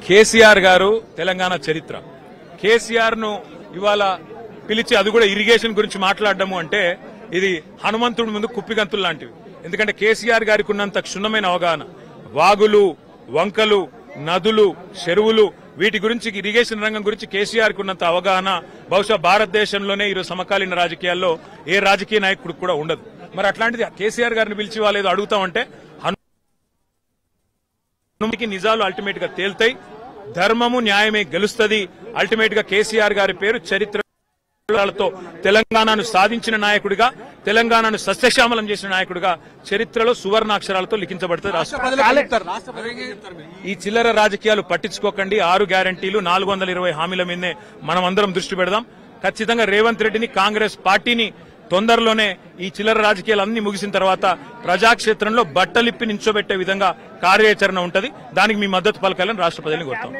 కేసీఆర్ గారు తెలంగాణ చరిత్ర. కేసీఆర్ ను ఇవాళ పిలిచి అది కూడా ఇరిగేషన్ గురించి మాట్లాడడము అంటే ఇది హనుమంతుడి ముందు కుప్పిగంతులు లాంటివి. ఎందుకంటే కేసీఆర్ గారికి ఉన్నంత క్షుణ్ణమైన అవగాహన, వాగులు, వంకలు, నదులు, చెరువులు, వీటి గురించి, ఇరిగేషన్ రంగం గురించి కేసీఆర్ కు ఉన్నంత అవగాహన బహుశా భారతదేశంలోనే ఈరోజు సమకాలీన రాజకీయాల్లో ఏ రాజకీయ నాయకుడు కూడా ఉండదు. మరి అట్లాంటిది కేసీఆర్ గారిని పిలిచి వాళ్ళు ఏదో అడుగుతామంటే నిజాలు అల్టిమేట్ గా తేల్తాయి, ధర్మము న్యాయమే గెలుస్తుంది. అల్టిమేట్ గా కేసీఆర్ గారి పేరు చరిత్రతో తెలంగాణను సాధించిన నాయకుడిగా, తెలంగాణను సస్యశ్యామలం చేసిన నాయకుడిగా చరిత్రలో సువర్ణాక్షరాలతో లిఖించబడుతుంది. ఈ చిల్లర రాజకీయాలు పట్టించుకోకండి. 6 గ్యారంటీలు, 420 హామీల మీదనే మనం అందరం దృష్టి పెడదాం. ఖచ్చితంగా రేవంత్ రెడ్డిని, కాంగ్రెస్ పార్టీని తొందరలోనే ఈ చిల్లర రాజకీయాలు అన్ని ముగిసిన తర్వాత ప్రజాక్షేత్రంలో బట్టలిప్పి నించోబెట్టే విధంగా కార్యాచరణ ఉంటది. దానికి మీ మద్దతు పలకాలని రాష్ట్ర ప్రజల్ని కోరుతాం.